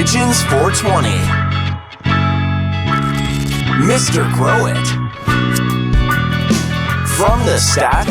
Pigeons 420. Mr. Grow It. From the staff.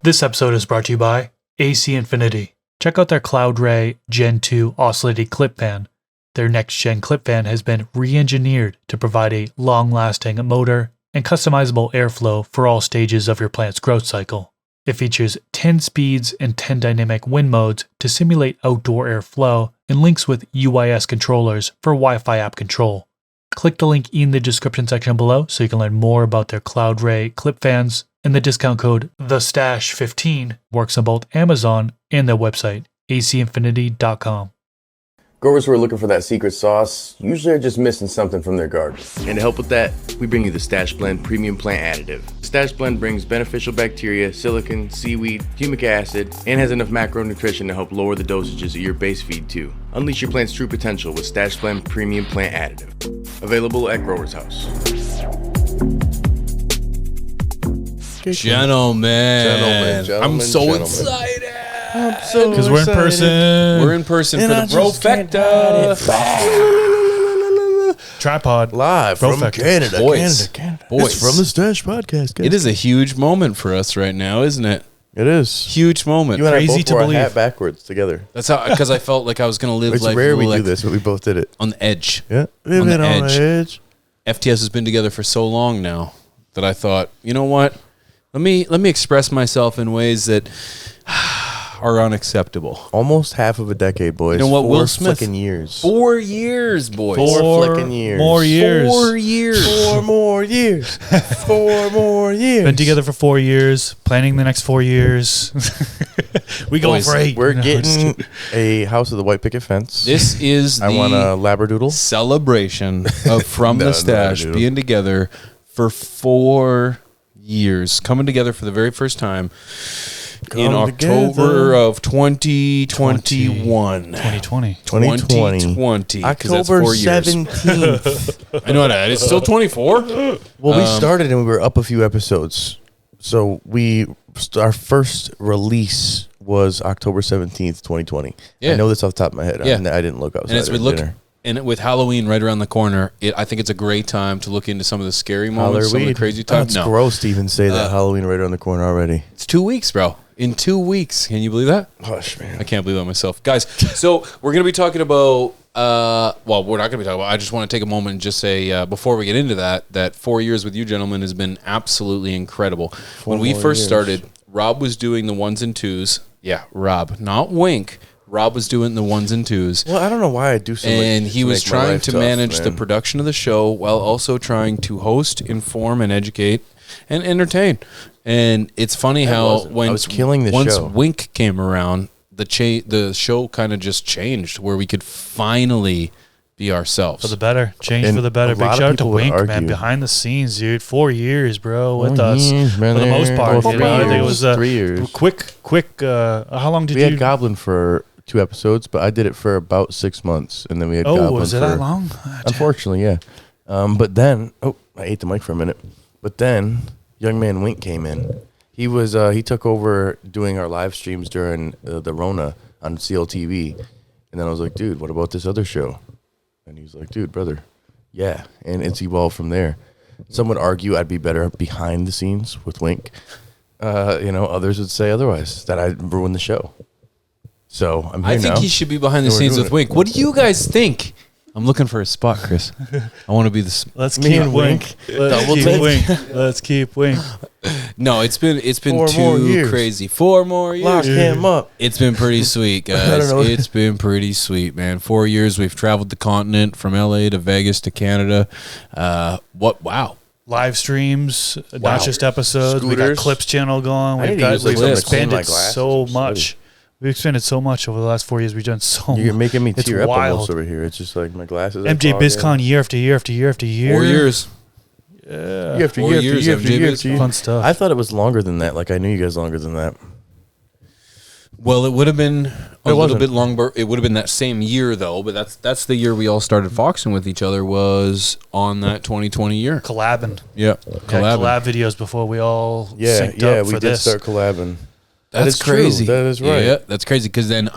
This episode is brought to you by AC Infinity. Check out their Cloud Ray Gen 2 oscillating clip fan. Their next-gen clip fan has been re-engineered to provide a long-lasting motor and customizable airflow for all stages of your plant's growth cycle. It features 10 speeds and 10 dynamic wind modes to simulate outdoor airflow and links with UIS controllers for Wi-Fi app control. Click the link in the description section below so you can learn more about their Cloud Ray clip fans, and the discount code THESTASH15 works on both Amazon and their website, acinfinity.com. Growers who are looking for that secret sauce usually are just missing something from their garden. And to help with that, we bring you the Stash Blend Premium Plant Additive. Stash Blend brings beneficial bacteria, silicon, seaweed, humic acid, and has enough macronutrition to help lower the dosages of your base feed too. Unleash your plant's true potential with Stash Blend Premium Plant Additive. Available at Growers House. Gentlemen, I'm so excited. Because we're in person. We're in person for the Brofecta. Tripod. Live from Canada. Boys. It's from the Stash Podcast, guys. It is a huge moment for us right now, isn't it? It is. Huge moment. You and Crazy I both to wore believe. a hat backwards together. That's how, because I felt like I was going to live It's life rare we like do this, but we both did it. on the edge. Yeah. We've On the been on edge. the edge. FTS has been together for so long now that I thought, you know what? Let me express myself in ways that are unacceptable. Almost half of a decade, boys. You know what, 4 Will Smith? flicking years. 4 years, boys. 4 flicking years. More years. 4 years. 4 more years. 4 more years. Been together for 4 years, planning the next 4 years. We going Boys, for 8. We're No, just getting kidding. a house of the white picket fence. This is I want a the Labradoodle. celebration of From No, the Stash no, being together for 4 years, coming together for the very first time in Come October together. of 2021. 2020. 2020. 'cause that's October 4 years. 17th. I know that. It's still 24. Well, we started and we were up a few episodes. So our first release was October 17th, 2020. Yeah. I know this off the top of my head. Yeah. I didn't look outside. And as we at look, dinner. and with Halloween right around the corner, I think it's a great time to look into some of the scary moments, some of the crazy times. That's gross to even say that Halloween right around the corner already. It's 2 weeks, bro. In 2 weeks. Can you believe that? Hush, man. I can't believe that myself. Guys, so we're going to be talking about, well, we're not going to be talking about, I just want to take a moment and just say, before we get into that 4 years with you gentlemen has been absolutely incredible. When we first started, Rob was doing the ones and twos. Yeah, Rob, not Wink. Rob was doing the ones and twos. Well, I don't know why I do so much. And he was make my trying life to tough, manage the man. production of the show while also trying to host, inform, and educate and entertain. And it's funny how I was killing the once show. Wink came around, the show kind of just changed where we could finally be ourselves. For the better. Change And for the better. a Big lot of shout out to people would Wink, man. argue. Behind the scenes, dude. 4 years, bro, with us. years, man. For the most part. Well, You know, I think it was 3 years. quick. How long did We you? had Goblin for 2 episodes, but I did it for about 6 months, and then we had Goblin was it for, that long? Unfortunately, yeah. But then, I ate the mic for a minute. But then, young man Wink came in. He was he took over doing our live streams during the Rona on CLtv, and then I was like, dude, what about this other show? And he was like, dude, brother, yeah. And it's evolved from there. Some would argue I'd be better behind the scenes with Wink. Others would say otherwise, that I'd ruin the show. So I'm here I think now. he should be behind the We're scenes doing with it. Wink. What do you guys think? I'm looking for a spot, Chris. I want to be the. Let's Me keep and Wink. Let's Double keep take. Wink. Let's keep Wink. No, it's been 4 more too years. crazy. 4 more years. Lock him up. It's been pretty sweet, guys. know. It's been pretty sweet, man. 4 years we've traveled the continent from LA to Vegas to Canada. Wow. Live streams, not just episodes. We got Scooters. Clips channel going. I need We've to use, like, we've something to clean my expanded glasses. so I'm sweaty. much. We've expanded so much over the last 4 years. We've done so You're much. making me It's tear up wild. almost over here. It's just like my glasses. are MJ fogging. BizCon year after year after year after year. 4 years. Year after 4 year years, after year after MJ year Biz. after year. Fun stuff. I thought it was longer than that. Like I knew you guys longer than that. Well, it would have been a little wasn't. bit longer. It would have been that same year, though. But that's the year we all started foxing with each other. Was on that 2020 year. Collabing. Yeah, Collab videos before we all Yeah, synced yeah, up we for did this. start collabing. That's is true. crazy. That is right. Yeah, that's crazy. Because then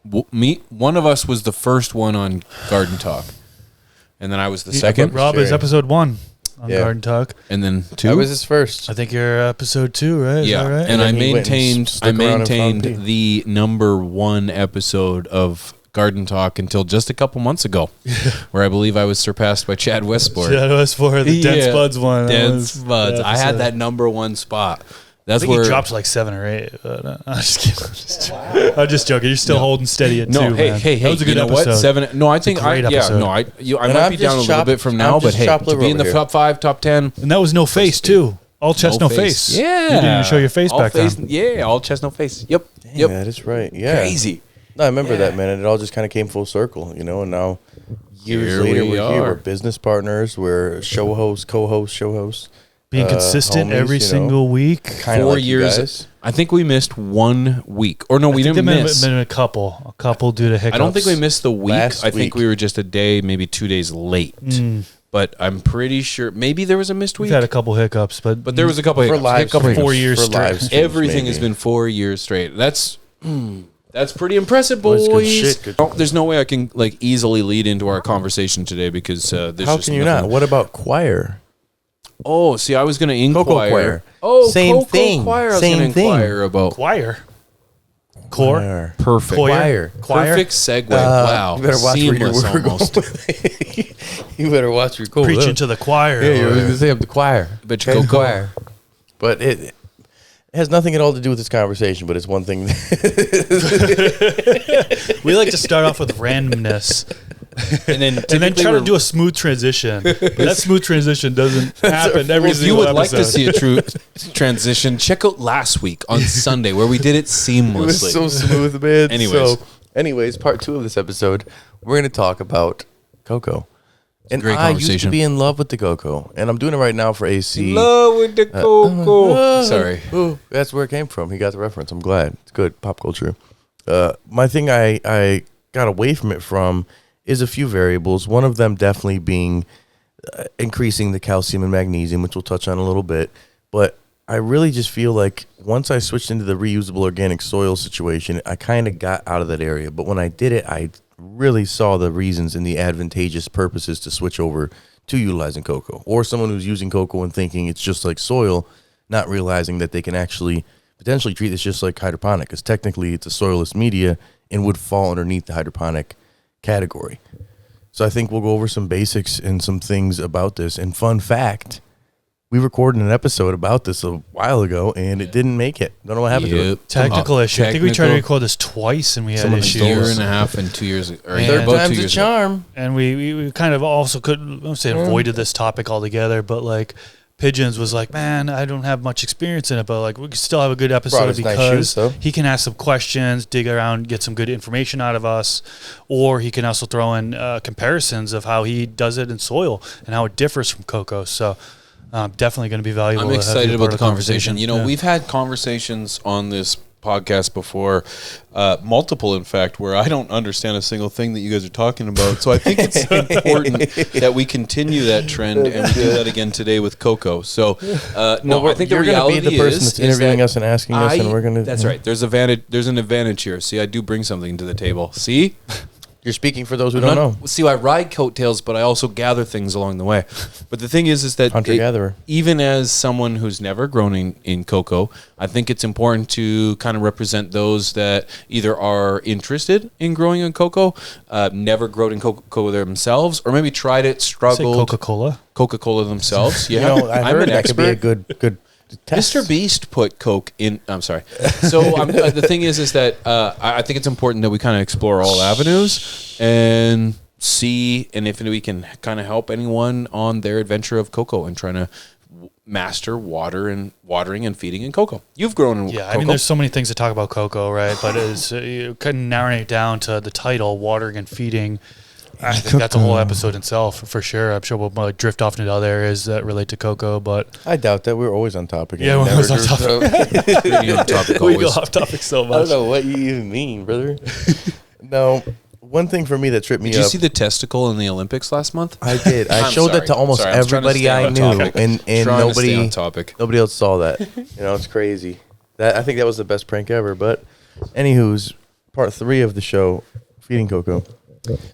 one of us was the first one on Garden Talk, and then I was the second. Rob is episode 1 on Garden Talk, and then 2. I was his first. I think you're episode 2, right? Is Yeah, that right? and I then he went and maintained stuck around and found me. the number 1 episode of Garden Talk until just a couple months ago, where I believe I was surpassed by Chad Westport. Chad Westport, the Dense Yeah, Buds one. Dense Buds. I had that number 1 spot. I That's think where he dropped like 7 or 8. But, I'm just kidding. I'm just joking. You're still holding steady at 2. No, hey, That was a good you know episode. what? 7. No, I think great episode. I And might I'm be down a just little bit from now, I'm but just hey, chopped to liver be in the over top 5, top 10. And that was no face too. All chest, no face. Yeah, You didn't even show your face all back face, then. Yeah, all chest, no face. Yep, Yeah, that's right. Yeah. Crazy. No, I remember that, man. And it all just kind of came full circle, you know. And now, years Here later, we we're here. are. We're business partners. We're show hosts, co-hosts, show hosts. Being consistent homies, every you know. single week. Kind of 4 like you years. guys. I think we missed 1 week, or no, we didn't miss. Been a couple due to hiccups. I don't think we missed the week. Last I think week. we were just a day, maybe 2 days late. But I'm pretty sure maybe there was a missed We've week. had a couple hiccups, but But there was a couple For hiccups. live Hiccup- streams. 4 years For straight. live streams, Everything has maybe. been 4 years straight. That's pretty impressive, Well, boys. it's good shit, good- Oh, there's no way I can like easily lead into our conversation today because there's How just can you nothing. not? What about choir? Oh, see, I was going to inquire. Coco Coir. Oh, Same Coco thing. Coir. I was Same going to thing. inquire about. choir. Core. Choir. Perfect. Choir. Choir. Perfect segue. wow. You better watch Seamless where you're almost. You better watch your cool. Preaching to the choir. Yeah, you were going to say up the choir. Bet you Okay, Coco. choir. But it has nothing at all to do with this conversation, but it's one thing. We like to start off with randomness And then, and then try to do a smooth transition. But that smooth transition doesn't happen every If you single would episode. like to see a true transition, check out last week on Sunday where we did it seamlessly. It was so smooth, man. Anyways. Anyways, part 2 of this episode, we're going to talk about Coco. And Great I used to conversation. be in love with the Coco, and I'm doing it right now for AC. Love with the Coco. Sorry. Ooh, that's where it came from. He got the reference. I'm glad. It's good. Pop culture. My thing I got away from it from is a few variables. One of them definitely being increasing the calcium and magnesium, which we'll touch on a little bit. But I really just feel like once I switched into the reusable organic soil situation, I kind of got out of that area. But when I did it, I really saw the reasons and the advantageous purposes to switch over to utilizing cocoa. Or someone who's using cocoa and thinking it's just like soil, not realizing that they can actually potentially treat this just like hydroponic, because technically it's a soilless media and would fall underneath the hydroponic category. So I think we'll go over some basics and some things about this. And fun fact, we recorded an episode about this a while ago and it didn't make it. Don't know what happened to it. Technical issue. I think we tried to Technical. record this twice and we had Someone A issues. year and a half and 2 years, or Third about 2 Time's a years. charm. And we kind of also couldn't, I don't say avoided this topic altogether, but like Pigeons was like, man, I don't have much experience in it, but like we could still have a good Brought episode us nice because shoes, though. he can ask some questions, dig around, get some good information out of us, or he can also throw in comparisons of how he does it in soil and how it differs from cocoa. So definitely going to be valuable. I'm to have excited you about part the of conversation. You know, Yeah. we've had conversations on this podcast before, multiple, in fact, where I don't understand a single thing that you guys are talking about. So I think it's important that we continue that trend and we do that again today with Coco. So, no, I think the you're gonna reality be the person is that's interviewing that us and asking us, and we're gonna. That's right. There's an advantage here. See, I do bring something to the table. See. You're speaking for those who I'm don't not- know. See, I ride coattails, but I also gather things along the way. But the thing is that Hunter-gatherer. even as someone who's never grown in cocoa, I think it's important to kind of represent those that either are interested in growing in cocoa, never grown in cocoa themselves, or maybe tried it, Say struggled. Coca-Cola. Coca-Cola themselves. Yeah, You know, I I'm heard an that could be a expert. good test. Mr. Beast put Coke in. I'm sorry. So the thing is that I think it's important that we kind of explore all avenues and see, and if we can kind of help anyone on their adventure of cocoa and trying to master watering and feeding in cocoa. You've grown in Yeah, cocoa. I mean, there's so many things to talk about cocoa, right? But it's you couldn't narrow it down to the title, watering and feeding. I think that's a whole episode in itself for sure. I'm sure we'll probably drift off into other areas that relate to cocoa, but I doubt that. We're always on topic. Yeah, and we're always on never topic. drift Pretty on topic we go always. off topic so I much. don't know what you even mean, brother. No, one thing for me that tripped me Did you up. see the testicle in the Olympics last month? I did. I I'm showed sorry. that to almost Sorry, I was trying to everybody stay I on knew, topic. and Trying to stay on nobody topic. else saw that. You know, it's crazy. That I think that was the best prank ever. But, anywho's, part 3 of the show, feeding cocoa.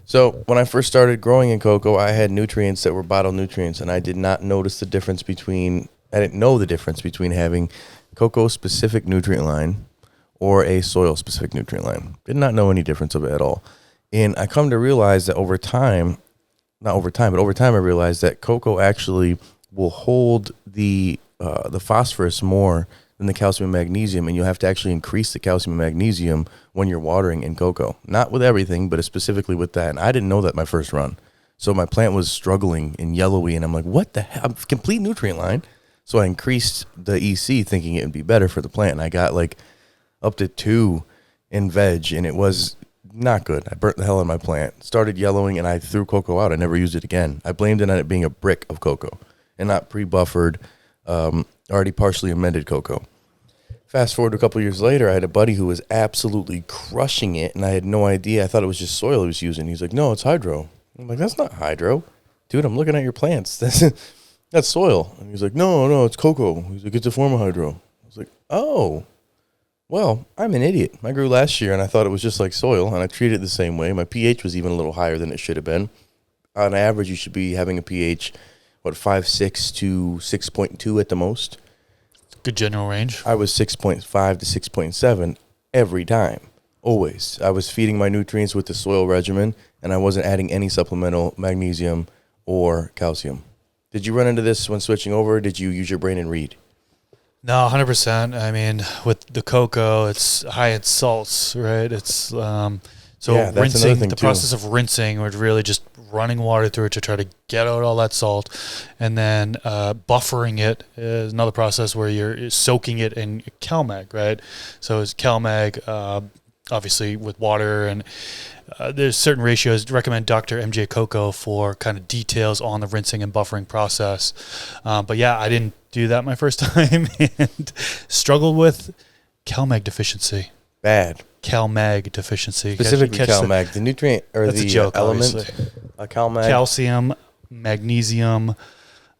So when I first started growing in cocoa, I had nutrients that were bottled nutrients, and I did not notice the difference between. I didn't know the difference between having cocoa-specific nutrient line or a soil-specific nutrient line. Did not know any difference of it at all. And I come to realize that over time I realized that cocoa actually will hold the phosphorus more than the calcium and magnesium, and you'll have to actually increase the calcium and magnesium when you're watering in cocoa. Not with everything, but specifically with that. And I didn't know that my first run. So my plant was struggling and yellowy, and I'm like, what the hell? Complete nutrient line. So I increased the EC thinking it would be better for the plant, and I got like up to 2 in veg, and it was not good. I burnt the hell out of my plant. Started yellowing, and I threw cocoa out. I never used it again. I blamed it on it being a brick of cocoa and not pre-buffered, already partially amended cocoa. Fast forward a couple years later, I had a buddy who was absolutely crushing it, and I had no idea. I thought it was just soil he was using. He's like, no, it's hydro. I'm like, that's not hydro. Dude, I'm looking at your plants. That's soil. And he's like, no, it's cocoa. He's like, it's a form of hydro. I was like, oh, well, I'm an idiot. I grew last year, and I thought it was just like soil, and I treated it the same way. My pH was even a little higher than it should have been. On average, you should be having a pH, 5.6 to 6.2 at the most. Good general range. I was 6.5 to 6.7 every time, always. I was feeding my nutrients with the soil regimen, and I wasn't adding any supplemental magnesium or calcium. Did you run into this when switching over, or did you use your brain and read? No, 100%. I mean, with the cocoa, it's high in salts, right? It's Yeah, that's another rinsing, thing the too. process of rinsing, we're really just running water through it to try to get out all that salt, and then buffering it is another process where you're soaking it in CalMag, right? So it's CalMag, obviously with water, and there's certain ratios. Recommend Dr. MJ Coco for kind of details on the rinsing and buffering process. But yeah, I didn't do that my first time and struggled with CalMag deficiency. Bad. CalMag deficiency. Specifically Catch CalMag. The nutrient or That's a the joke, element. obviously. CalMag. calcium, magnesium.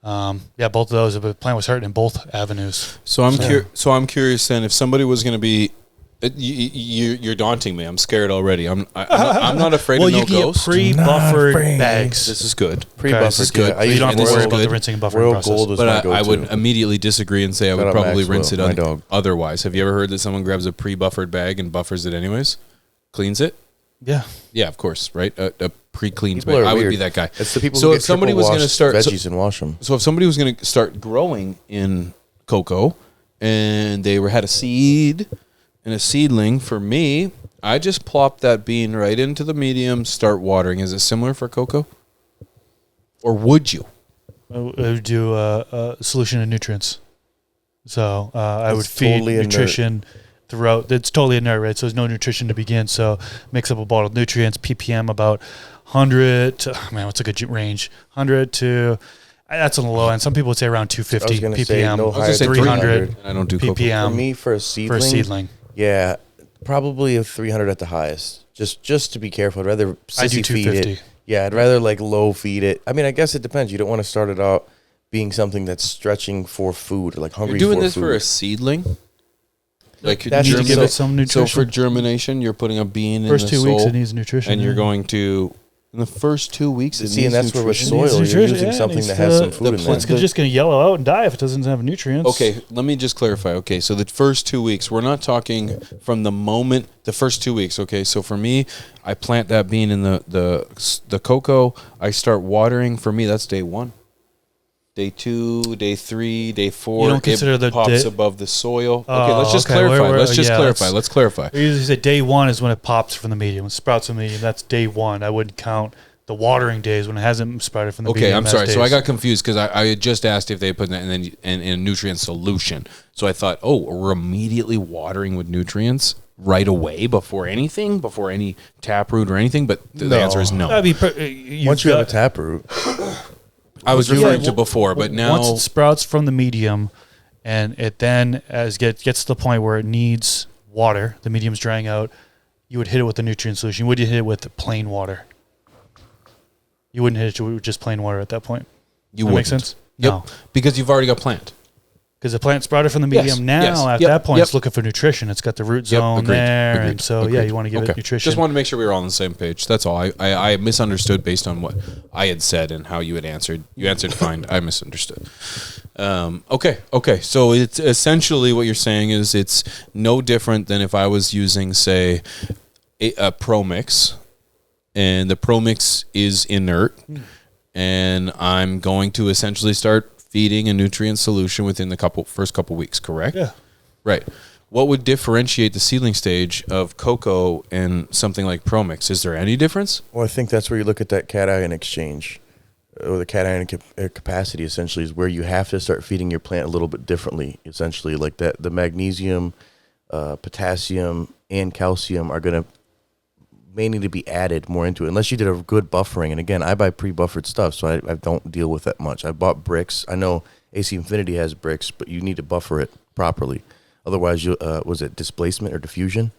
Yeah, both of those. But the plant was hurt in both avenues. So I'm curious then, if somebody was going to be, you're daunting me. I'm scared already. I'm not afraid Well, of you no can get ghost. pre-buffered afraid. bags. This is good. Pre-buffered. This is good. I You use don't have to this worry is about the good. rinsing and buffering Royal process. Gold was But my I go-to. would immediately disagree and say I Shout would out probably Maxwell, rinse it my dog. otherwise. Have you ever heard that someone grabs a pre-buffered bag and buffers it anyways? Cleans it? Yeah. Yeah, of course, right? A pre-cleaned People bag. are I would weird. be that guy. It's the people So who if somebody was going to start veggies and wash them. So if somebody was going to start growing in cocoa and they had a seed and a seedling, for me, I just plop that bean right into the medium, start watering. Is it similar for cocoa? Or would you? I would do a solution of nutrients. So I would It's feed totally inert. nutrition throughout. It's totally inert, right? So there's no nutrition to begin. So mix up a bottle of nutrients, ppm about 100 to, what's a good range? 100 to, that's on the low end. Some people would say around 250 I was gonna say ppm. no I was going to say 300 I don't do cocoa. ppm For me, for a for a seedling, seedling. yeah, probably a 300 at the highest. Just to be careful. I'd rather I do sissy feed 250. it. Yeah, I'd rather like low feed it. I mean, I guess it depends. You don't want to start it out being something that's stretching for food or like hungry You're doing for this food. for a seedling? Like That's Need to just give so- it some nutrition. So for germination, you're putting a bean First in the 2 weeks, soil, it needs nutrition. and you're yeah. going to in the first 2 weeks. It See, and needs that's where with nutrition. It needs soil, you're nutrition, using yeah, it something needs that has to- some food in there. It's just going to yellow out and die if it doesn't have nutrients. Okay, let me just clarify. Okay, so the first 2 weeks, we're not talking from the moment, the first 2 weeks. Okay, so for me, I plant that bean in the cocoa. I start watering. For me, that's day 1. Day 2, day 3, day 4. You don't consider it the pops day- above the soil. Oh, Okay, let's just okay, clarify. where- Let's just yeah, clarify. that's- Let's clarify. I usually say day 1 is when it pops from the medium. It sprouts from the medium. That's day 1. I wouldn't count the watering days when it hasn't sprouted from the Okay, medium. I'm as sorry. So I days. got confused because I had just asked if they put that in a nutrient solution. So I thought, oh, we're immediately watering with nutrients right away before anything, before any taproot or anything. But the answer is no. That'd be Once you have a taproot, I was Yeah, referring to well, before, but now once it sprouts from the medium, and it then gets to the point where it needs water, the medium's drying out, you would hit it with the nutrient solution. You wouldn't hit it with plain water. You wouldn't hit it with just plain water at that point. you That wouldn't. makes sense? Yep, No. because you've already got plant. Because the plant's brought it from the medium now. At that point, it's looking for nutrition. It's got the root zone there. And so, you want to give it nutrition. Just wanted to make sure we were all on the same page. That's all. I misunderstood based on what I had said and how you had answered. You answered fine. I misunderstood. Okay. So it's essentially what you're saying is it's no different than if I was using, say, a Pro Mix, and the Pro Mix is inert, and I'm going to essentially start feeding a nutrient solution within the first couple weeks, correct? Yeah. Right. What would differentiate the seedling stage of cocoa and something like Pro Mix? Is there any difference? Well, I think that's where you look at that cation exchange, or the cation capacity. Essentially, is where you have to start feeding your plant a little bit differently. Essentially, like that, the magnesium, potassium, and calcium are going to may need to be added more into it, unless you did a good buffering. And again, I buy pre-buffered stuff, so I don't deal with that much. I bought bricks. I know AC Infinity has bricks, but you need to buffer it properly. Otherwise, you was it displacement or diffusion?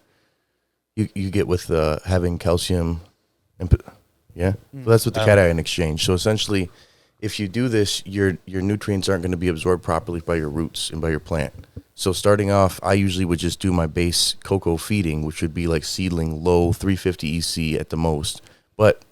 You get with having calcium, and so that's with the cation exchange. So essentially, if you do this, your nutrients aren't going to be absorbed properly by your roots and by your plant. So starting off, I usually would just do my base cocoa feeding, which would be like seedling low 350 EC at the most. But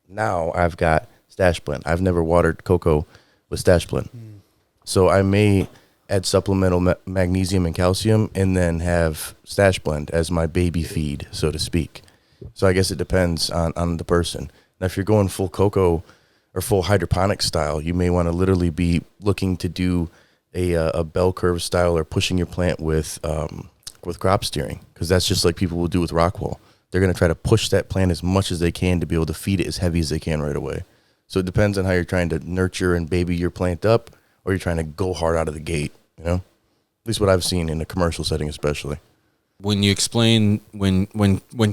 now I've got Stash Blend. I've never watered cocoa with Stash Blend. So I may add supplemental magnesium and calcium and then have Stash Blend as my baby feed, so to speak. So I guess it depends on the person. Now, if you're going full cocoa or full hydroponic style, you may want to literally be looking to do a bell curve style, or pushing your plant with crop steering, because that's just like people will do with rockwool. They're going to try to push that plant as much as they can to be able to feed it as heavy as they can right away. So it depends on how you're trying to nurture and baby your plant up, or you're trying to go hard out of the gate, At least what I've seen in the commercial setting especially. When you explain when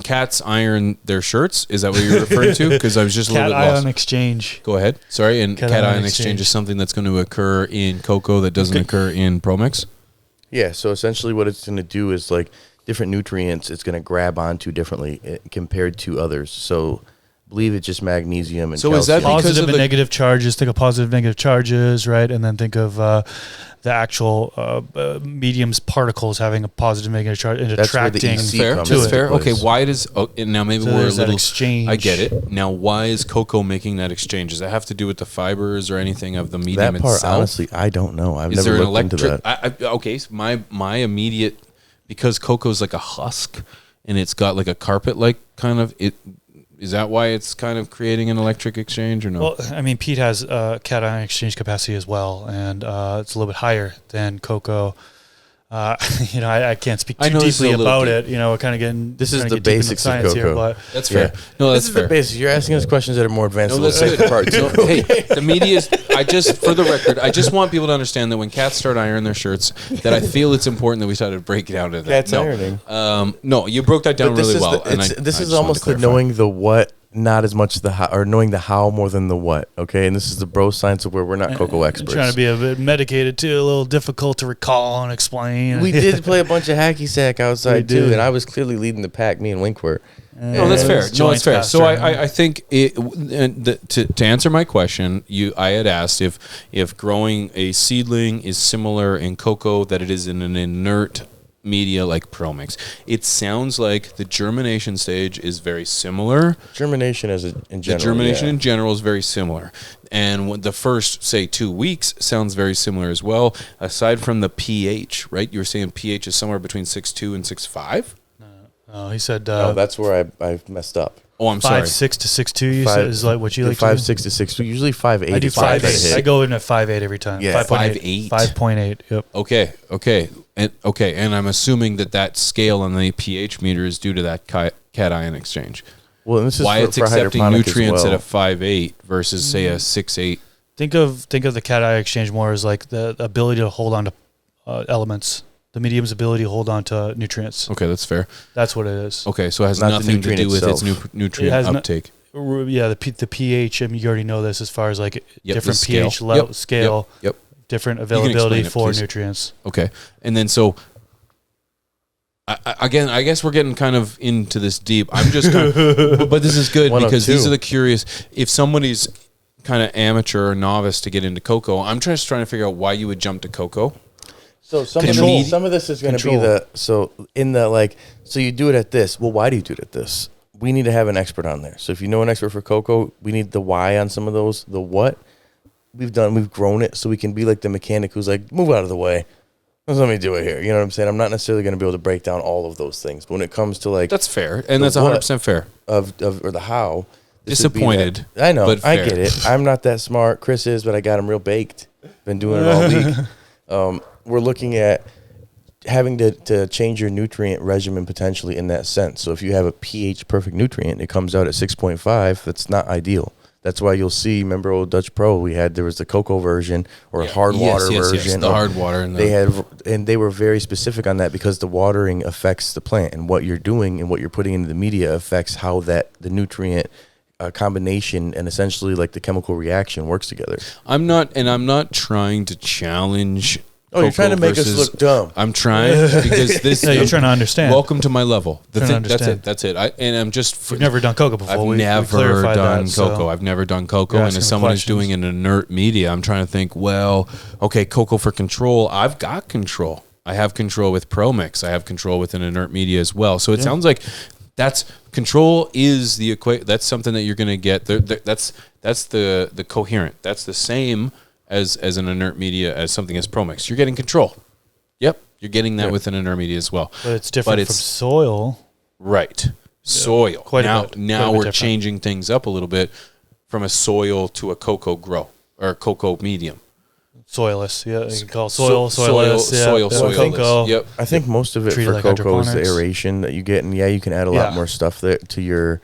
cats iron their shirts, is that what you're referring to? Because I was just a little bit lost. Cation exchange. Go ahead. Sorry. And cation exchange is something that's going to occur in cocoa that doesn't occur in Pro Mix? Yeah. So essentially what it's going to do is like different nutrients it's going to grab onto differently compared to others. So I believe it's just magnesium and calcium. Is that because positive of and negative charges? Think of positive, negative charges, right? And then think of the actual medium's particles having a positive, negative charge and attracting EC fair. comes That's into fair. place. Okay, why does now maybe So we're a there's that little exchange. I get it. Now, why is cocoa making that exchange? Does that have to do with the fibers or anything of the medium That part, itself? honestly, I don't know. I've Is never there an looked into electric? that. Okay, so my immediate, because cocoa's like a husk and it's got like a carpet like kind of it. Is that why it's kind of creating an electric exchange or no? Well, I mean, peat has cation exchange capacity as well, and it's a little bit higher than cocoa. I can't speak I too know this is deeply a little about deep. it. We're kind of getting This is trying to the get deep into basics of science here, cocoa. but That's fair. Yeah. No, This that's is fair. the basics. You're asking us questions that are more advanced. No, We'll that's save good. for part two. No, hey, the media is. For the record, I just want people to understand that when cats start ironing their shirts, that I feel it's important that we try to break it down to that. Cats ironing. No, you broke that down But this really is well. this I is just almost wanted the to clarify. knowing the what, not as much the how, or knowing the how more than the what. Okay, and this is the bro science of where we're not cocoa experts. trying to be a bit medicated too, a little difficult to recall and explain. We did play a bunch of hacky sack outside We too, did. and I was clearly leading the pack. Me and Wink were. No, that's fair. No, Joints that's fair. So faster. I think to answer my question, I had asked if growing a seedling is similar in cocoa that it is in an inert media like Pro Mix. It sounds like the germination stage is very similar. Germination in general. The germination yeah. in general is very similar. And the first, say, 2 weeks sounds very similar as well, aside from the pH, right? You were saying pH is somewhere between 6.2 and 6.5? He said No, that's where I messed up. Oh, I'm sorry. 5.6 to 6.2. You said is like what you like to 5.6 to 6. Usually 5.8. I do is what I 5.8. hit. I go in at 5.8 every time. Yeah. 5.8. 5.8. Yep. Okay. And I'm assuming that scale on the pH meter is due to that cation exchange. Well, and this is Why for, it's for accepting hydroponic nutrients as well. at a 5.8 versus say a 6.8. Think of the cation exchange more as like the ability to hold on to elements. The medium's ability to hold on to nutrients. Okay, that's fair. That's what it is. Okay, so it has Not the nothing to nutrient do with its itself. nutrient It has no- uptake. Yeah, the pH. I mean, you already know this as far as like Yep, different the scale. pH level Yep, scale, Yep. different can explain availability it, for please. nutrients. Okay, and then so again, I guess we're getting kind of into this deep. I'm just, but this is good because these 102. are the curious. If somebody's kind of amateur or novice to get into cocoa, I'm just trying to figure out why you would jump to cocoa. So some of this is going to be so you do it at this. Well, why do you do it at this? We need to have an expert on there. So if you know an expert for cocoa, we need the why on some of those. The what we've grown it so we can be like the mechanic who's like, move out of the way. Let me do it here. You know what I'm saying? I'm not necessarily going to be able to break down all of those things. But when it comes to like, that's fair, and that's 100% fair. Or the how. Disappointed. I know. But I get it. I'm not that smart. Chris is, but I got him real baked. Been doing it all week. We're looking at having to change your nutrient regimen potentially in that sense. So if you have a pH perfect nutrient, it comes out at 6.5. That's not ideal. That's why you'll see, remember old Dutch Pro, there was the cocoa version or hard water version. Yes, the hard water. They were very specific on that because the watering affects the plant, and what you're doing and what you're putting into the media affects how the nutrient combination and essentially like the chemical reaction works together. I'm not trying to challenge. Oh, you're trying to make us look dumb. I'm trying because this. No, you're trying to understand. Welcome to my level. That's it. You've never done cocoa before. I've never done cocoa. I've never done cocoa. And as someone who's doing an inert media, I'm trying to think, well, okay, cocoa for control. I've got control. I have control with ProMix. I have control with an inert media as well. So it sounds like that's control is the equation. That's something that you're going to get. That's the coherent. That's the same as an inert media as something as ProMix. You're getting control. Yep. You're getting that with an inert media as well. But it's different from soil. Right. Soil. Now we're different. changing things up a little bit from a soil to a cocoa grow or a cocoa medium. Soilless. Yeah. You can call soilless. Soilless. Yep. I think most of it for like cocoa is the aeration that you get. And you can add a lot more stuff there to your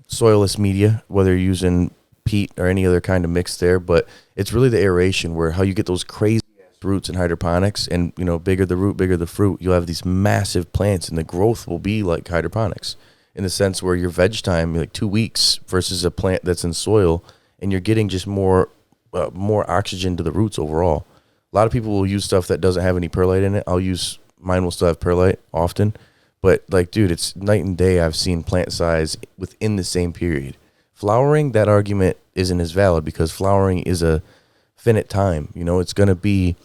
soilless media, whether you're using peat or any other kind of mix there, but it's really the aeration where how you get those crazy roots in hydroponics, and bigger the root, bigger the fruit. You'll have these massive plants, and the growth will be like hydroponics in the sense where your veg time like 2 weeks versus a plant that's in soil, and you're getting just more oxygen to the roots overall. A lot of people will use stuff that doesn't have any perlite in it. Mine will still have perlite often, but like, dude, it's night and day. I've seen plant size within the same period. Flowering, that argument isn't as valid because flowering is a finite time. It's going to be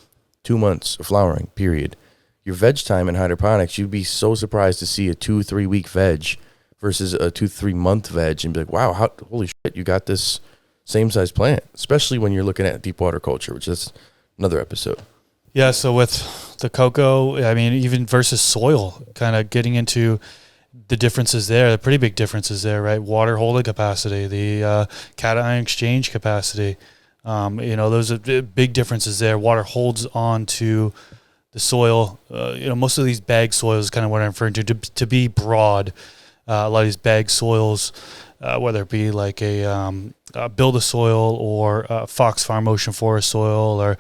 2 months of flowering, period. Your veg time in hydroponics, you'd be so surprised to see a 2-3 week veg versus a 2-3 month veg and be like, wow, holy shit, you got this same size plant, especially when you're looking at deep water culture, which is another episode. Yeah, so with the cocoa, I mean, even versus soil, kind of getting into the differences there, the pretty big differences there, right? Water holding capacity, the cation exchange capacity. Those are big differences there. Water holds on to the soil. Most of these bag soils is kind of what I'm referring to be broad. A lot of these bag soils, whether it be like a Build a Soil or Fox Farm Ocean Forest soil or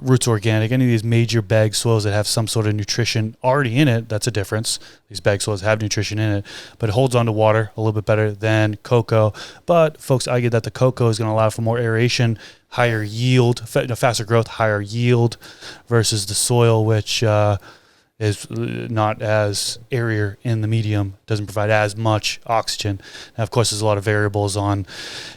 Roots Organic, any of these major bag soils that have some sort of nutrition already in it, that's a difference. These bag soils have nutrition in it, but it holds on to water a little bit better than cocoa. But folks argue that the cocoa is going to allow for more aeration, higher yield, faster growth, higher yield versus the soil, which is not as airier in the medium, doesn't provide as much oxygen. Now, of course, there's a lot of variables on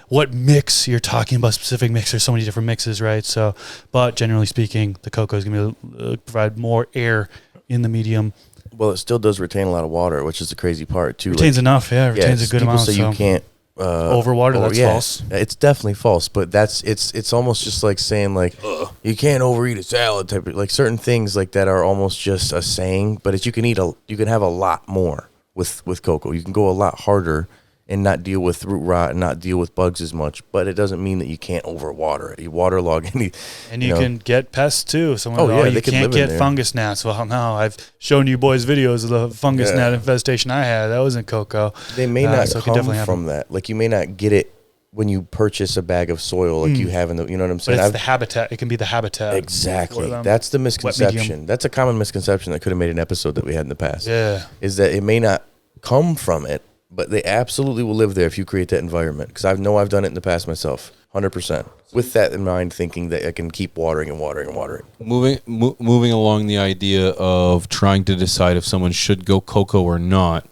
what mix you're talking about, specific mix. There's so many different mixes, right? So, but generally speaking, the cocoa is going to provide more air in the medium. Well, it still does retain a lot of water, which is the crazy part, too. Retains enough, retains a good amount. People say you can't overwater, that's false. It's definitely false, but it's almost just like saying like you can't overeat a salad type of, like certain things like that are almost just a saying, but you can have a lot more with cocoa. You can go a lot harder and not deal with root rot and not deal with bugs as much, but it doesn't mean that you can't overwater it. You waterlog any, and you can get pests too. Someone, you can't get fungus gnats. Well, no, I've shown you boys videos of the fungus gnat infestation I had. That was in cocoa. They may not come from that. Like you may not get it when you purchase a bag of soil, like you have in the, you know what I'm saying? But it's the habitat. It can be the habitat. Exactly. That's the misconception. That's a common misconception that could have made an episode that we had in the past. Yeah. Is that it may not come from it, but they absolutely will live there if you create that environment. Because I've done it in the past myself, 100%. With that in mind, thinking that I can keep watering and watering and watering. Moving along the idea of trying to decide if someone should go cocoa or not.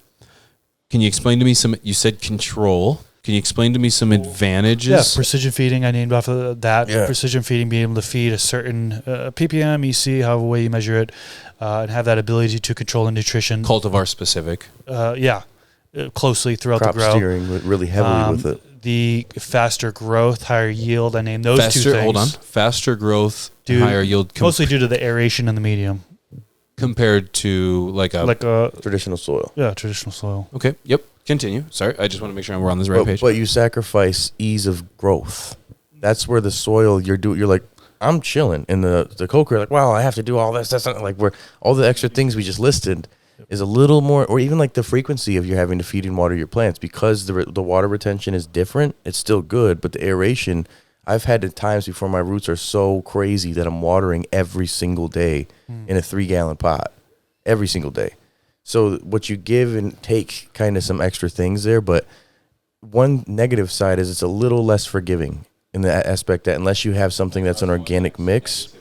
Can you explain to me you said control. Can you explain to me some advantages? Yeah, precision feeding. I named off of that. Yeah. Precision feeding, being able to feed a certain ppm, EC, however way you measure it, and have that ability to control the nutrition. Cultivar specific. Closely throughout Crop the grow. steering really heavily with it. The faster growth, higher yield. I named those two things. Hold on. Faster growth, higher yield. Mostly due to the aeration in the medium. Compared to like a Traditional soil. Yeah, traditional soil. Okay. Yep. Continue. Sorry, I just want to make sure we're on this right page. But you sacrifice ease of growth. That's where the soil you're like, I'm chilling. In the Coco, like, wow, I have to do all this. That's not like where all the extra things we just listed is a little more, or even like the frequency of you having to feed and water your plants, because the water retention is different. It's still good, but the aeration, I've had times before my roots are so crazy that I'm watering every single day in a 3-gallon pot every single day. So what you give and take, kind of some extra things there, but one negative side is it's a little less forgiving in the aspect that unless you have something that's an organic mix,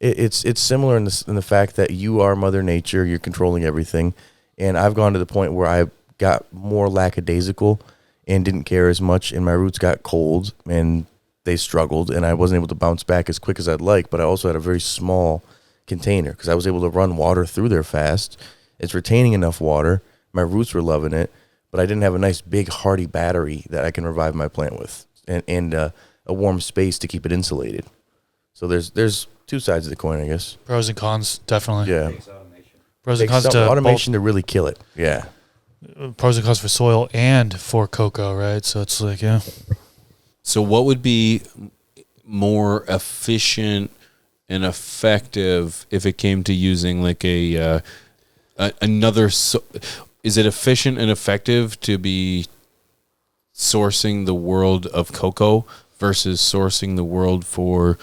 it's similar in the fact that you are Mother Nature, you're controlling everything, and I've gone to the point where I got more lackadaisical and didn't care as much, and my roots got cold and they struggled, and I wasn't able to bounce back as quick as I'd like, but I also had a very small container because I was able to run water through there fast. It's retaining enough water. My roots were loving it, but I didn't have a nice big hardy battery that I can revive my plant with, and a warm space to keep it insulated. So there's two sides of the coin, I guess. Pros and cons, definitely. Yeah. Pros and Takes cons some to automation to really kill it. Yeah. pros and cons for soil and for cocoa, right? So it's like, yeah. So what would be more efficient and effective if it came to using like is it efficient and effective to be sourcing the world of cocoa versus sourcing the world for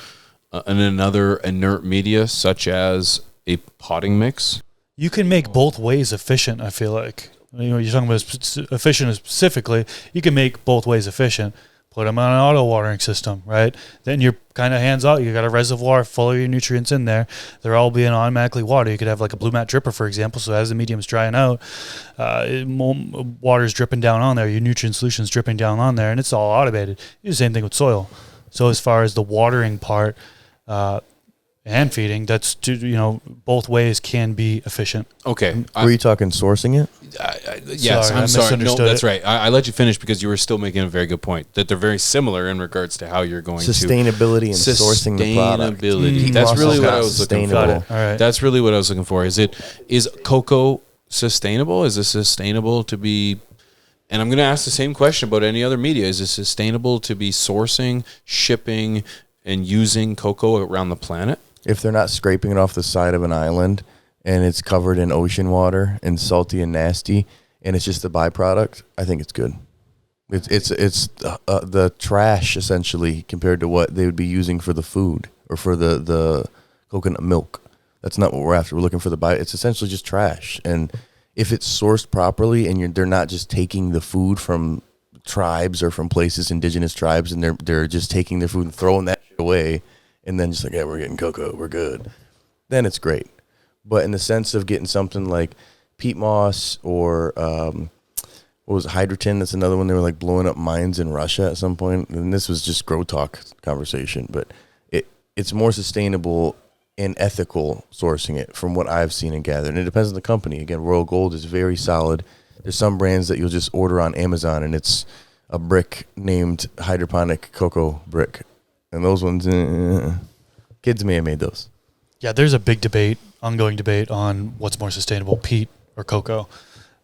another inert media such as a potting mix? You can make both ways efficient, I feel like. You know, you're talking about efficient specifically. You can make both ways efficient. Put them on an auto watering system, right? Then you're kind of hands out. You got a reservoir full of your nutrients in there. They're all being automatically watered. You could have like a blue mat dripper, for example. So as the medium's drying out, water's dripping down on there. Your nutrient solution's dripping down on there, and it's all automated. You do the same thing with soil. So as far as the watering part and feeding, that's both ways can be efficient. Okay. Were you talking sourcing it? Yes, Sorry, I'm I sorry. No, misunderstood that's it. right. I let you finish because you were still making a very good point that they're very similar in regards to how you're going Sustainability and sourcing the product. Sustainability. That's really what I was looking for. Got it. All right. That's really what I was looking for. Is cocoa sustainable? Is it sustainable to be? And I'm going to ask the same question about any other media. Is it sustainable to be sourcing, shipping, and using cocoa around the planet? If they're not scraping it off the side of an island and it's covered in ocean water and salty and nasty, and it's just a byproduct, I think it's good. It's the trash essentially compared to what they would be using for the food or for the coconut milk. That's not what we're after. We're looking for it's essentially just trash. And if it's sourced properly and they're not just taking the food from tribes or from places, indigenous tribes, and they're just taking their food and throwing that shit away, and then just like, yeah, we're getting cocoa, we're good, then it's great. But in the sense of getting something like peat moss or what was it, hydrogen, that's another one, they were like blowing up mines in Russia at some point, and this was just grow talk conversation, but it's more sustainable and ethical sourcing it from what I've seen and gathered. And it depends on the company. Again, Royal Gold is very solid. There's some brands that you'll just order on Amazon and it's a brick named hydroponic cocoa brick. And those ones, kids may have made those. Yeah, there's a big ongoing debate on what's more sustainable, peat or cocoa.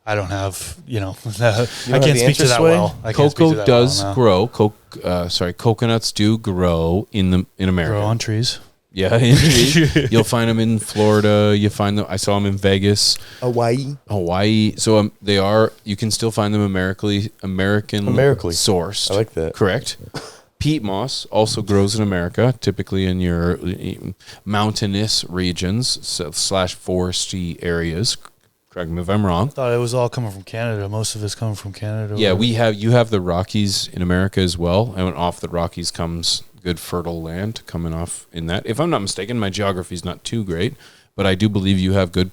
I don't have, I can't speak to that well. Cocoa does grow. Coconuts do grow in America. Grow on trees. Yeah, in trees. You'll find them in Florida. You find them. I saw them in Vegas, Hawaii. So they are. You can still find them American sourced. I like that. Correct. Peat moss also grows in America, typically in your mountainous regions / foresty areas. Correct me if I'm wrong. I thought it was all coming from Canada. Most of it's coming from Canada. Yeah, you have the Rockies in America as well, and off the Rockies comes good fertile land coming off in that. If I'm not mistaken, my geography is not too great, but I do believe you have good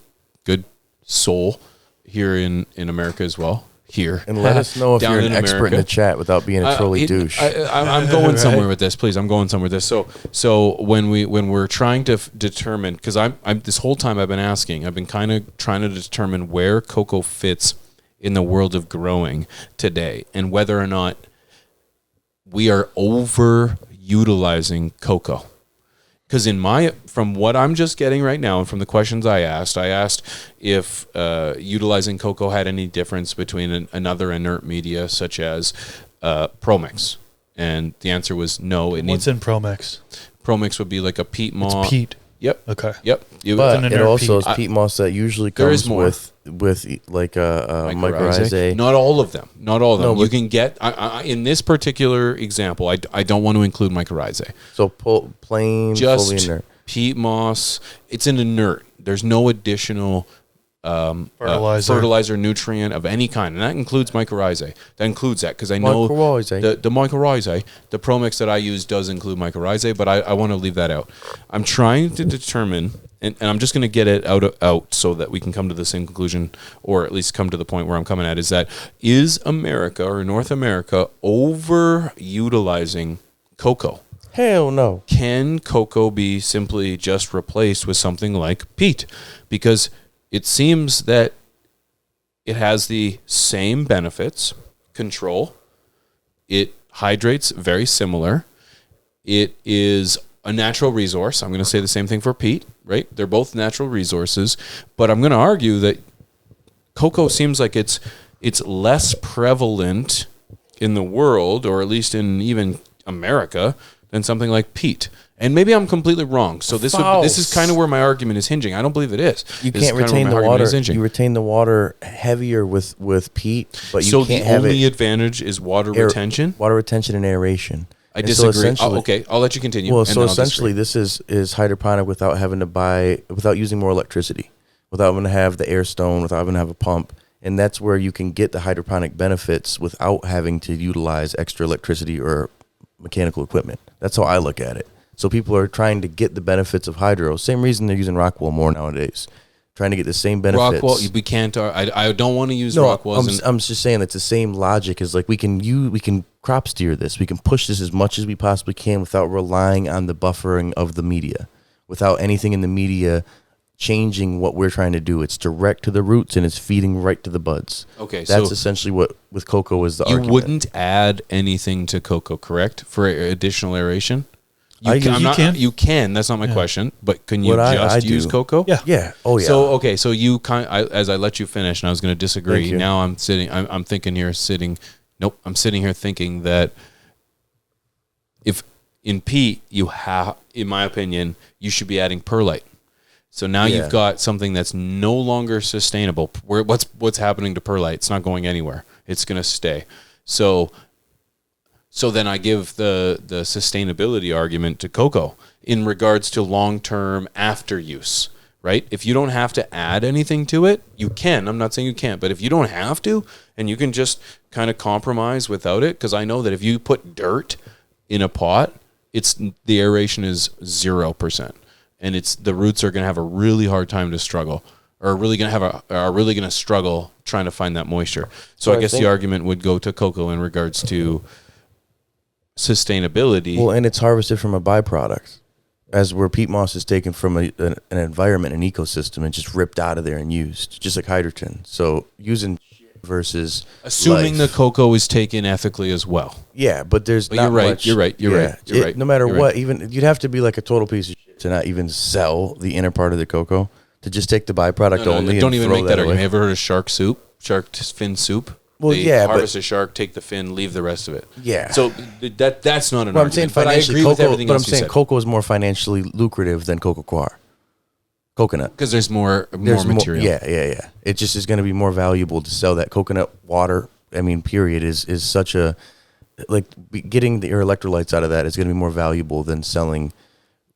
soil here in America as well. here. And let us know if down you're an expert in the chat without being a trolley douche. I'm going somewhere with this, please. I'm going somewhere with this. So when we're trying to determine, because I'm this whole time I've been kind of trying to determine where cocoa fits in the world of growing today, and whether or not we are overutilizing cocoa. Because from what I'm just getting right now, and from the questions I asked if utilizing cocoa had any difference between another inert media such as Promix, and the answer was no. What's in Promix? Promix would be like a peat moss. It's peat. Yep. Okay. Yep. But it also peat. is peat moss that usually comes with like a mycorrhizae. Not all of them. Not all of them. No, You can get in this particular example. I don't want to include mycorrhizae. So plain, Just fully inert. peat moss. It's an inert. There's no additional fertilizer nutrient of any kind, and that includes mycorrhizae. That includes that, because I know the mycorrhizae, the Promix that I use does include mycorrhizae, but I want to leave that out. I'm trying to determine, and I'm just going to get it out so that we can come to the same conclusion, or at least come to the point where I'm coming at, is America or North America overutilizing cocoa? Hell no. Can cocoa be simply just replaced with something like peat? Because it seems that it has the same benefits, control. It hydrates very similar. It is a natural resource. I'm going to say the same thing for peat, right? They're both natural resources, but I'm going to argue that cocoa seems like it's less prevalent in the world, or at least in even America, than something like peat. And maybe I'm completely wrong. So this is kind of where my argument is hinging. I don't believe it is. You can't retain the water. You retain the water heavier with peat, but you can't have it. So the only advantage is water retention? Water retention and aeration. I disagree. Okay, I'll let you continue. Well, so essentially this is hydroponic without using more electricity, without having to have the air stone, without having to have a pump. And that's where you can get the hydroponic benefits without having to utilize extra electricity or mechanical equipment. That's how I look at it. So people are trying to get the benefits of hydro. Same reason they're using Rockwool more nowadays. Trying to get the same benefits. Rockwool, we can't. I don't want to use Rockwool. I'm just saying it's the same logic as like we can crop steer this. We can push this as much as we possibly can without relying on the buffering of the media, without anything in the media changing what we're trying to do. It's direct to the roots and it's feeding right to the buds. Okay, that's essentially what with cocoa is the argument. You wouldn't add anything to cocoa, correct? For additional aeration? You can. That's not my question. But can you use cocoa? Yeah. Oh yeah. So okay. So you as I let you finish, and I was going to disagree. Now I'm sitting. I'm thinking here. Nope. I'm sitting here thinking that if in peat in my opinion, you should be adding perlite. So now you've got something that's no longer sustainable. What's happening to perlite? It's not going anywhere. It's going to stay. So then I give the sustainability argument to cocoa in regards to long-term after use, right? If you don't have to add anything to it, you can. I'm not saying you can't, but if you don't have to, and you can just kind of compromise without it, because I know that if you put dirt in a pot, the aeration is 0%, and the roots are going to have a really hard time to struggle, or are really going to struggle trying to find that moisture. So I guess the argument would go to cocoa in regards to sustainability. Well, and it's harvested from a byproduct, as where peat moss is taken from an environment, an ecosystem, and just ripped out of there and used, just like hydrogen. So using versus assuming the cocoa is taken ethically as well. Yeah, but there's not you're right. much. You're right. No matter what, even you'd have to be like a total piece of shit to not even sell the inner part of the cocoa, to just take the byproduct only. Don't even make that argument. Have you ever heard of shark fin soup? Well, they harvest a shark, take the fin, leave the rest of it. Yeah. So that's not an argument. I'm saying financially, cocoa is more financially lucrative than Coco Coir. Coconut. Because there's more material. Yeah. It just is going to be more valuable to sell that coconut water. I mean, period, is such a, like, getting your electrolytes out of that is going to be more valuable than selling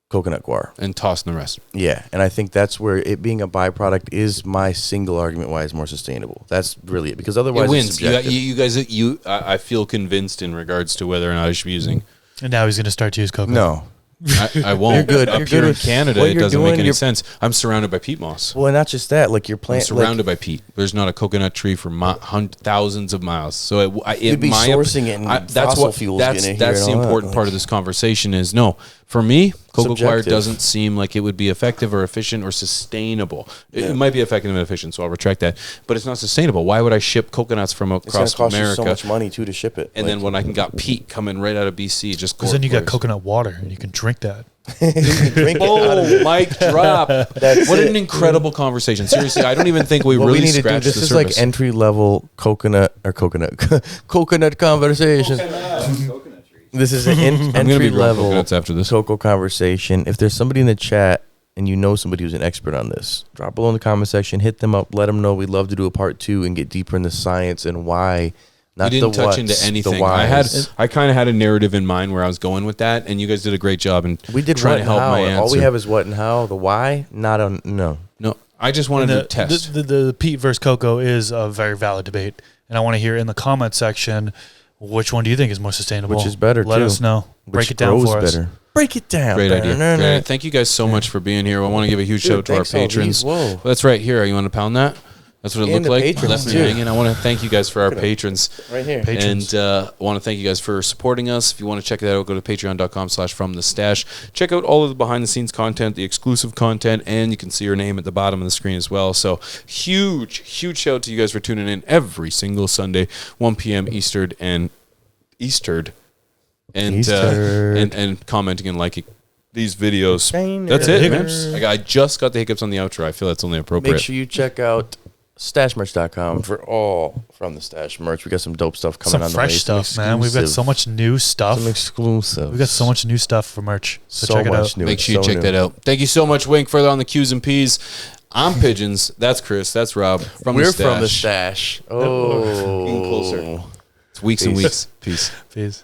coconut coir. And tossing the rest. Yeah, and I think that's where it being a byproduct is my single argument why it's more sustainable. That's really it, because otherwise it wins. It's subjective. You guys, I feel convinced in regards to whether or not I should be using. And now he's going to start to use cocoa. No. I won't. You're good. Up You're here good in with Canada, what it you're doesn't doing, make any you're- sense. I'm surrounded by peat moss. Well, not just that. Like you're I'm plant. surrounded by peat. There's not a coconut tree for thousands of miles. So You'd be sourcing it and fossil fuels That's getting here that's and the all that, important like- part of this conversation. Is no, for me, Coco Coir Subjective. doesn't seem like it would be effective or efficient or sustainable. It might be effective and efficient, so I'll retract that. But it's not sustainable. Why would I ship coconuts from It's gonna across cost America? you so much money too to ship it. And then when I can got peat coming right out of BC, just Because then you got gorgeous. coconut water and you can drink that. you can drink it out of Oh, it. mic drop. That's What it. an incredible conversation. Seriously, I don't even think we What really we need to do. scratched This the is surface. like entry level coconut conversation. This is an I'm gonna entry be growing level coconuts after this. Coco conversation. If there's somebody in the chat and you know somebody who's an expert on this, drop below in the comment section. Hit them up. Let them know. We'd love to do a part 2 and get deeper in the science and why. Not We didn't the touch whats, into the anything. whys. I kind of had a narrative in mind where I was going with that, and you guys did a great job in We did trying what to and help how. my answer. All we have is what and how. The why, not on no. No, I just wanted And to test. the Pete versus Coco is a very valid debate. And I want to hear in the comment section, which one do you think is more sustainable? Which is better, Let too. us know. Break Which it down grows for us. better. Break it down. Great idea. Nah, nah, Great. nah. Thank you guys so much for being here. I want to give a huge Dude, shout out to our thanks, LV. patrons. Whoa. That's right here. You want to pound that? That's what it And looked the like. patrons, Left me too. hanging. I want to thank you guys for our patrons. Right here. Patrons. And I want to thank you guys for supporting us. If you want to check that out, go to patreon.com/fromthestash. Check out all of the behind-the-scenes content, the exclusive content, and you can see your name at the bottom of the screen as well. So huge shout out to you guys for tuning in every single Sunday, 1 p.m. Eastern and commenting and liking these videos. That's it, man. I just got the hiccups on the outro. I feel that's only appropriate. Make sure you check out stashmerch.com for all From the Stash merch. We got some dope stuff coming Some on the way. fresh stuff, man. We've got so much new stuff. Some exclusive. We've got so much new stuff for merch. So, So check it much out. new. Make sure you So check new. that out. Thank you so much, Wink, for on the Q's and P's. I'm Pigeons. That's Chris. That's Rob. We're the stash. from the stash. Oh, Getting closer. It's weeks and weeks. Peace. Peace.